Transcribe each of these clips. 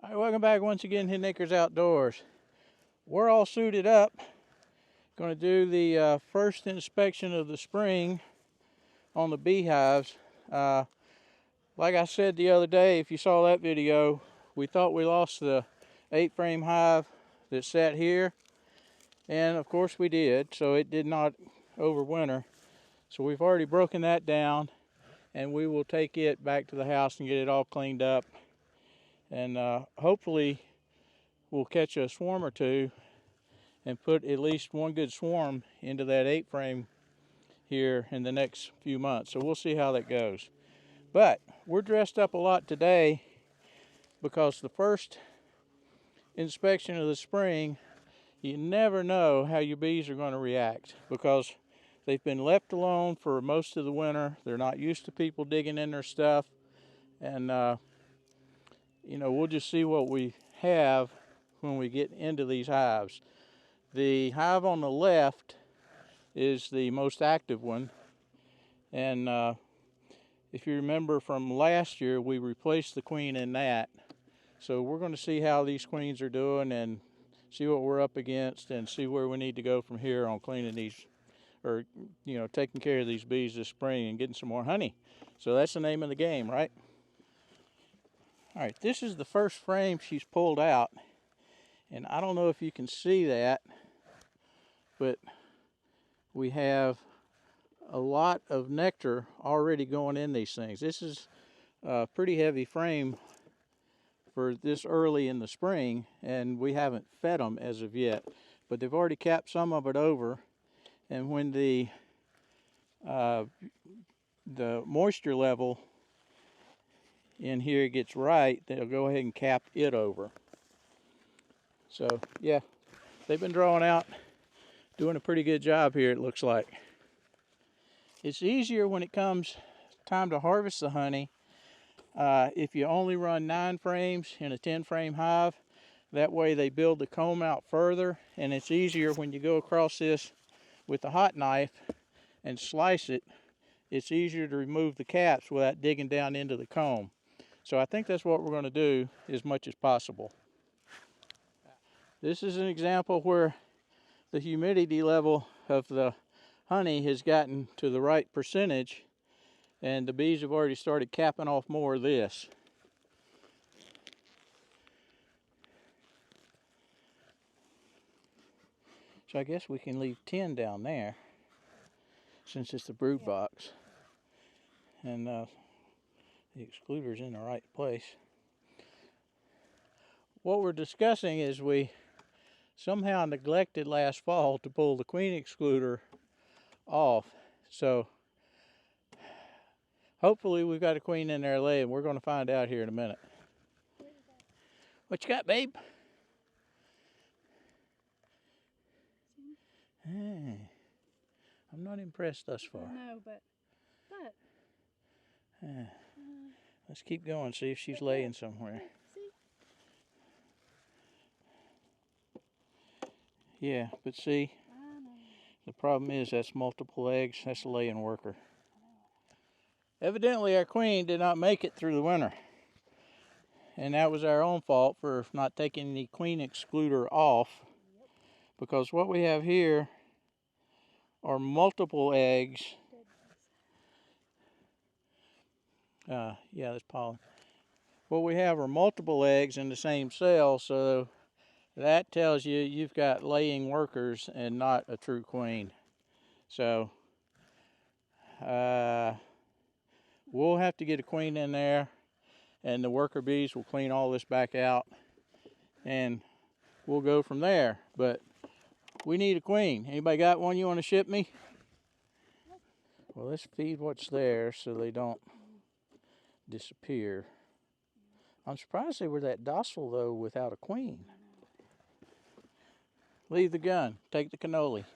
All right, welcome back once again, Hive Acres Outdoors. We're all suited up. Going to do the first inspection of the spring on the beehives. Like I said the other day, if you saw that video, we thought we lost the 8-frame hive that sat here. And of course we did, so it did not overwinter. So we've already broken that down, and we will take it back to the house and get it all cleaned up. And hopefully we'll catch a swarm or two and put at least one good swarm into that 8-frame here in the next few months. So we'll see how that goes. But we're dressed up a lot today because the first inspection of the spring, you never know how your bees are going to react because they've been left alone for most of the winter. They're not used to people digging in their stuff. And we'll just see what we have when we get into these hives. The hive on the left is the most active one, and if you remember from last year, we replaced the queen in that. So we're going to see how these queens are doing and see what we're up against and see where we need to go from here on cleaning these, or taking care of these bees this spring and getting some more honey. So that's the name of the game, right? All right, this is the first frame she's pulled out, and I don't know if you can see that, but we have a lot of nectar already going in these things. This is a pretty heavy frame for this early in the spring, and we haven't fed them as of yet, but they've already capped some of it over. And when the moisture level in here gets right, they'll go ahead and cap it over. So yeah, they've been drawing out, doing a pretty good job here, it looks like. It's easier when it comes time to harvest the honey if you only run 9 frames in a 10-frame hive. That way they build the comb out further, and it's easier when you go across this with a hot knife and slice it. It's easier to remove the caps without digging down into the comb. So I think that's what we're going to do as much as possible. This is an example where the humidity level of the honey has gotten to the right percentage, and the bees have already started capping off more of this. So I guess we can leave 10 down there since it's the brood box, and the excluder's in the right place. What we're discussing is we somehow neglected last fall to pull the queen excluder off. So hopefully we've got a queen in there laying. We're going to find out here in a minute. What you got, babe? Hey, I'm not impressed thus far. No, but let's keep going, see if she's laying somewhere. Yeah, but see, the problem is that's multiple eggs. That's a laying worker. Evidently our queen did not make it through the winter, and that was our own fault for not taking the queen excluder off, because what we have here are multiple eggs. Yeah, that's pollen. What we have are multiple eggs in the same cell, so that tells you you've got laying workers and not a true queen. So we'll have to get a queen in there, and the worker bees will clean all this back out, and we'll go from there. But we need a queen. Anybody got one you want to ship me? Well, let's feed what's there so they don't disappear. I'm surprised they were that docile though without a queen. Leave the gun, take the cannoli.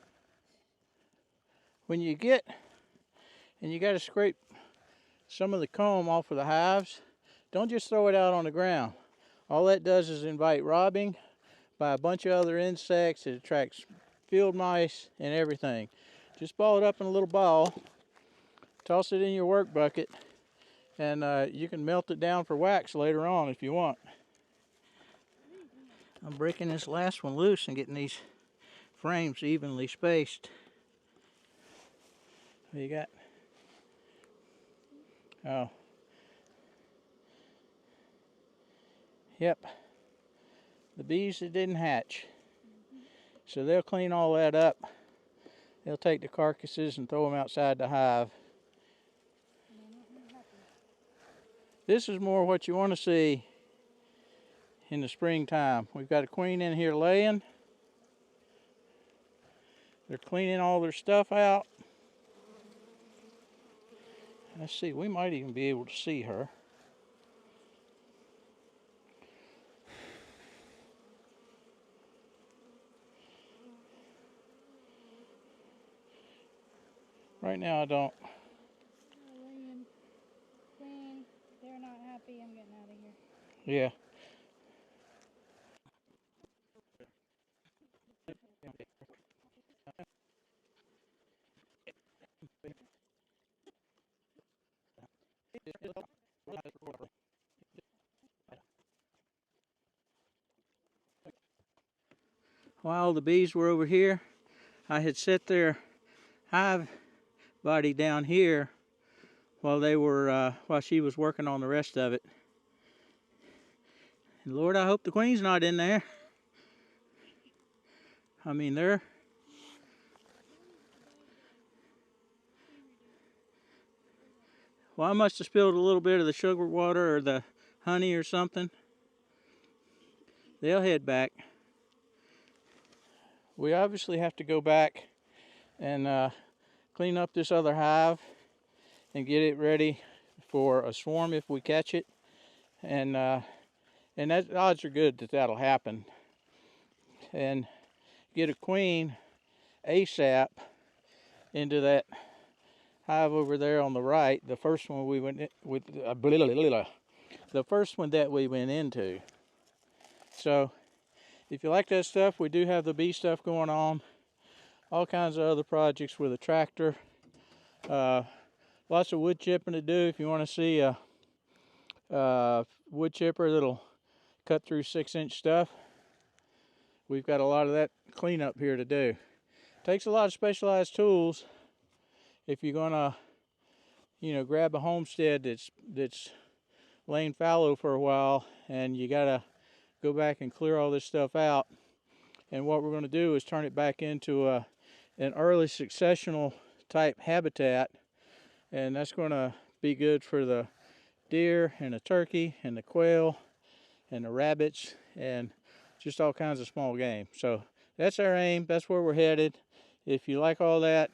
When you get, and you got to scrape some of the comb off of the hives, don't just throw it out on the ground. All that does is invite robbing by a bunch of other insects. It attracts field mice and everything. Just ball it up in a little ball, toss it in your work bucket, and you can melt it down for wax later on if you want. I'm breaking this last one loose and getting these frames evenly spaced. What you got? Oh. Yep. The bees that didn't hatch. So they'll clean all that up. They'll take the carcasses and throw them outside the hive. This is more what you want to see in the springtime. We've got a queen in here laying. They're cleaning all their stuff out. Let's see, we might even be able to see her. Right now I don't. Queen, they're not happy. I'm getting out of here. Yeah. While the bees were over here, I had set their hive body down here while she was working on the rest of it. And Lord, I hope the queen's not in there. I mean, well, I must have spilled a little bit of the sugar water or the honey or something. They'll head back. We obviously have to go back and clean up this other hive and get it ready for a swarm if we catch it. And that odds are good that that'll happen. And get a queen ASAP into that hive over there on the right. The first one we went with, the first one that we went into. So if you like that stuff, we do have the bee stuff going on. All kinds of other projects with a tractor. Lots of wood chipping to do if you want to see a wood chipper that'll cut through 6-inch stuff. We've got a lot of that cleanup here to do. Takes a lot of specialized tools if you're gonna, grab a homestead that's laying fallow for a while, and you gotta go back and clear all this stuff out. And what we're going to do is turn it back into an early successional type habitat, and that's going to be good for the deer and the turkey and the quail and the rabbits and just all kinds of small game. So that's our aim. That's where we're headed. If you like all that,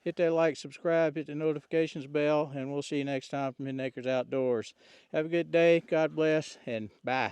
hit that like, subscribe, hit the notifications bell, and we'll see you next time from Hidden Acres Outdoors. Have a good day. God bless, and bye.